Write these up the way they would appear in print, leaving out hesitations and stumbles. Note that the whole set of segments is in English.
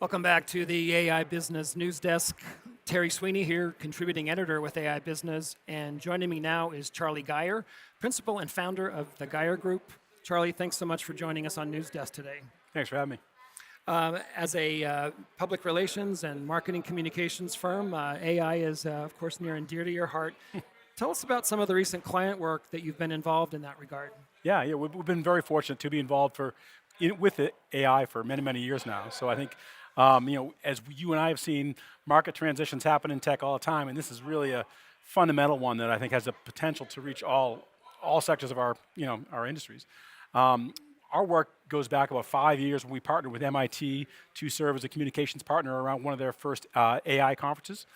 Welcome back to the AI Business News Desk. Terry Sweeney here, contributing editor with AI Business, and joining me now is Charlie Geyer, principal and founder of the Geyer Group. Charlie, thanks so much for joining us on News Desk today. Thanks for having me. As a public relations and marketing communications firm, AI is, of course, near and dear to your heart. Tell us about some of the recent client work that you've been involved in that regard. Yeah, we've been very fortunate to be involved with AI for many, many years now. So I think, as you and I have seen market transitions happen in tech all the time, and this is really a fundamental one that I think has the potential to reach all sectors of our industries. Our work goes back about 5 years when we partnered with MIT to serve as a communications partner around one of their first AI conferences.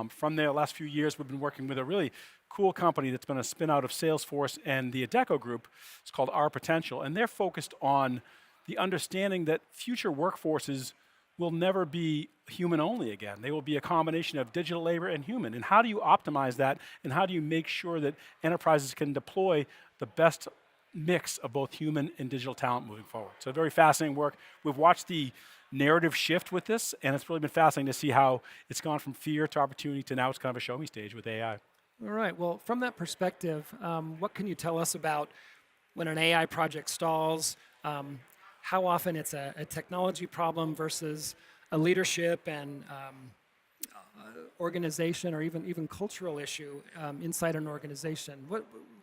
From there, the last few years, we've been working with a really cool company that's been a spin out of Salesforce and the Adecco Group. It's called Our Potential, and they're focused on the understanding that future workforces will never be human only again. They will be a combination of digital labor and human. And how do you optimize that? And how do you make sure that enterprises can deploy the best mix of both human and digital talent moving forward? So very fascinating work. We've watched the narrative shift with this, and it's really been fascinating to see how it's gone from fear to opportunity to now it's kind of a show me stage with AI. All right. Well, from that perspective, what can you tell us about when an AI project stalls? How often it's a technology problem versus a leadership and organization or even cultural issue inside an organization?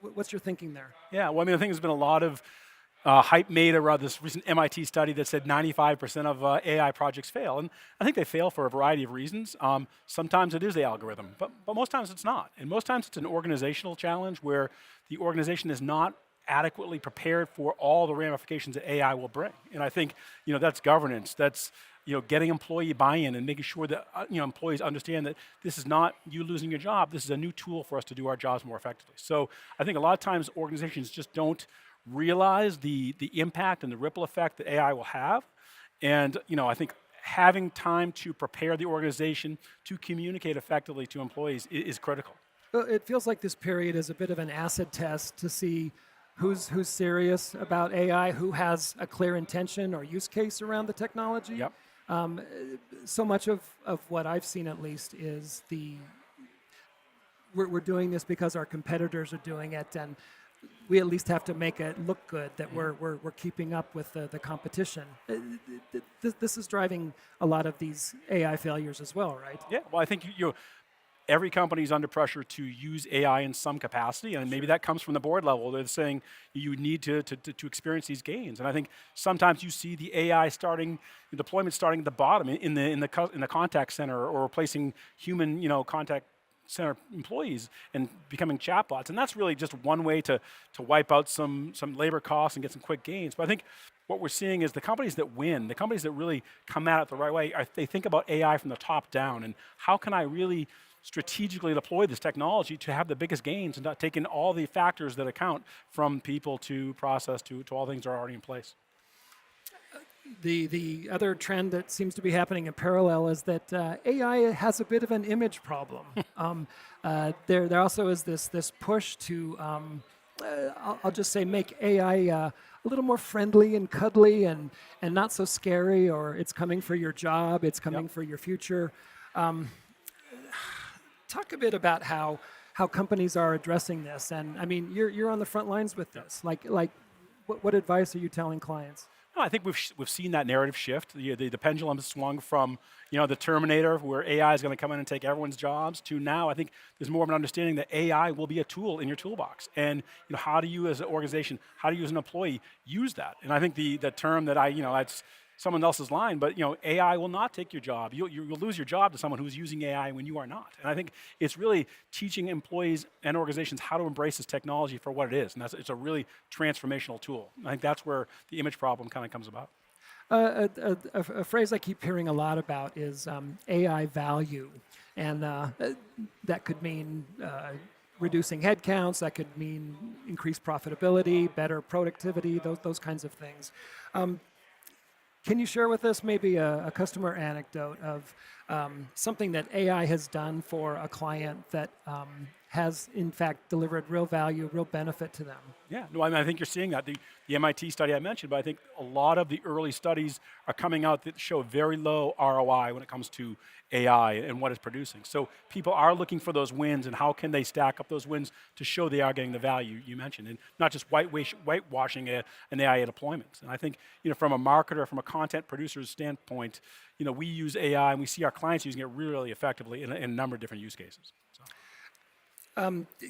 What's your thinking there? Yeah, well, I mean, I think there's been a lot of hype made around this recent MIT study that said 95% of AI projects fail. And I think they fail for a variety of reasons. Sometimes it is the algorithm, but most times it's not. And most times it's an organizational challenge where the organization is not adequately prepared for all the ramifications that AI will bring. And I think that's governance, that's getting employee buy-in and making sure that employees understand that this is not you losing your job. This is a new tool for us to do our jobs more effectively. So I think a lot of times organizations just don't realize the impact and the ripple effect that AI will have. And I think having time to prepare the organization to communicate effectively to employees is critical. Well, it feels like this period is a bit of an acid test to see who's serious about AI, who has a clear intention or use case around the technology. Yep. So much of what I've seen, at least, is we're doing this because our competitors are doing it, and we at least have to make it look good that we're keeping up with the competition. This is driving a lot of these AI failures as well, right? Yeah. Well, I think every company is under pressure to use AI in some capacity, and maybe that comes from the board level. They're saying you need to experience these gains, and I think sometimes you see the AI deployment starting at the bottom in the contact center or replacing human contact center employees and becoming chatbots, and that's really just one way to wipe out some labor costs and get some quick gains. But I think what we're seeing is the companies that win, the companies that really come at it the right way, they think about AI from the top down and how can I really strategically deploy this technology to have the biggest gains and not take in all the factors that account from people to process to all things that are already in place. The other trend that seems to be happening in parallel is that AI has a bit of an image problem. There also is this push to, I'll just say, make AI a little more friendly and cuddly and not so scary, or it's coming for your job, it's coming for your future. Talk a bit about how companies are addressing this, and I mean you're on the front lines with this. Like what advice are you telling clients? No, I think we've seen that narrative shift. The pendulum has swung from the Terminator, where AI is going to come in and take everyone's jobs, to now I think there's more of an understanding that AI will be a tool in your toolbox. And how do you as an organization, how do you as an employee use that? And I think the term that it's someone else's line, but AI will not take your job. You'll lose your job to someone who's using AI when you are not. And I think it's really teaching employees and organizations how to embrace this technology for what it is, and it's a really transformational tool. I think that's where the image problem kind of comes about. A phrase I keep hearing a lot about is AI value, and that could mean reducing headcounts, that could mean increased profitability, better productivity, those kinds of things. Can you share with us maybe a customer anecdote of something that AI has done for a client that has in fact delivered real value, real benefit to them. Yeah, no, I mean, I think you're seeing that. The MIT study I mentioned, but I think a lot of the early studies are coming out that show very low ROI when it comes to AI and what it's producing. So people are looking for those wins, and how can they stack up those wins to show they are getting the value you mentioned, and not just whitewashing an AI deployment. And I think, from a marketer, from a content producer's standpoint, we use AI and we see our clients using it really effectively in a number of different use cases. So.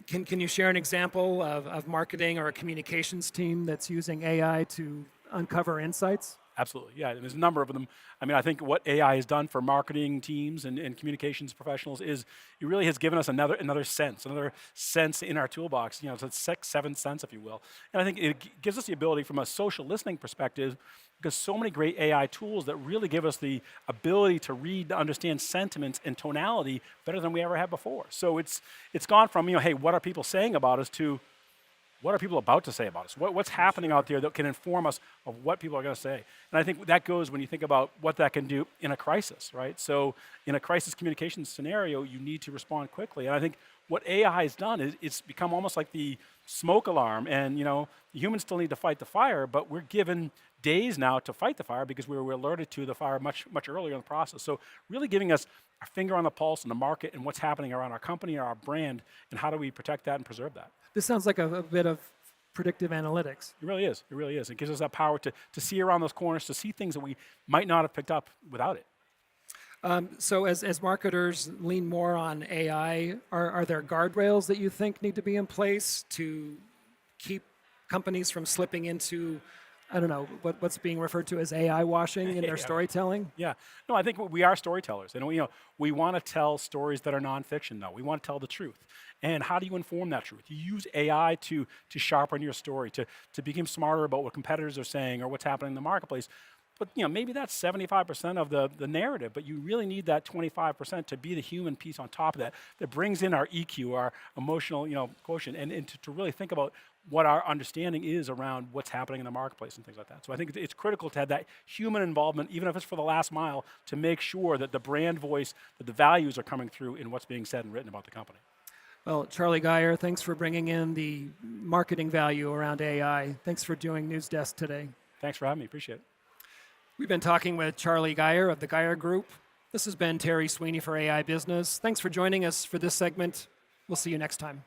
Can you share an example of marketing or a communications team that's using AI to uncover insights? Absolutely, yeah. And there's a number of them. I mean, I think what AI has done for marketing teams and communications professionals is it really has given us another sense in our toolbox. It's a seventh sense, if you will. And I think it gives us the ability from a social listening perspective, because so many great AI tools that really give us the ability to read, to understand sentiments and tonality better than we ever have before. So it's gone from, hey, what are people saying about us, to what are people about to say about us? What's happening out there that can inform us of what people are going to say? And I think that goes when you think about what that can do in a crisis, right? So in a crisis communications scenario, you need to respond quickly. And I think what AI has done is it's become almost like the smoke alarm. And humans still need to fight the fire, but we're given days now to fight the fire because we were alerted to the fire much earlier in the process. So really giving us our finger on the pulse in the market and what's happening around our company or our brand, and how do we protect that and preserve that. This sounds like a bit of predictive analytics. It really is. It really is. It gives us that power to see around those corners, to see things that we might not have picked up without it. So as marketers lean more on AI, are there guardrails that you think need to be in place to keep companies from slipping into, I don't know, what's being referred to as AI washing in their storytelling? Yeah. No, I think we are storytellers. And we want to tell stories that are nonfiction, though. We want to tell the truth. And how do you inform that truth? You use AI to sharpen your story, to become smarter about what competitors are saying or what's happening in the marketplace. But maybe that's 75% of the narrative, but you really need that 25% to be the human piece on top of that brings in our EQ, our emotional quotient, and to really think about what our understanding is around what's happening in the marketplace and things like that. So I think it's critical to have that human involvement, even if it's for the last mile, to make sure that the brand voice, that the values are coming through in what's being said and written about the company. Well, Charlie Geyer, thanks for bringing in the marketing value around AI. Thanks for doing News Desk today. Thanks for having me. Appreciate it. We've been talking with Charlie Geyer of the Geyer Group. This has been Terry Sweeney for AI Business. Thanks for joining us for this segment. We'll see you next time.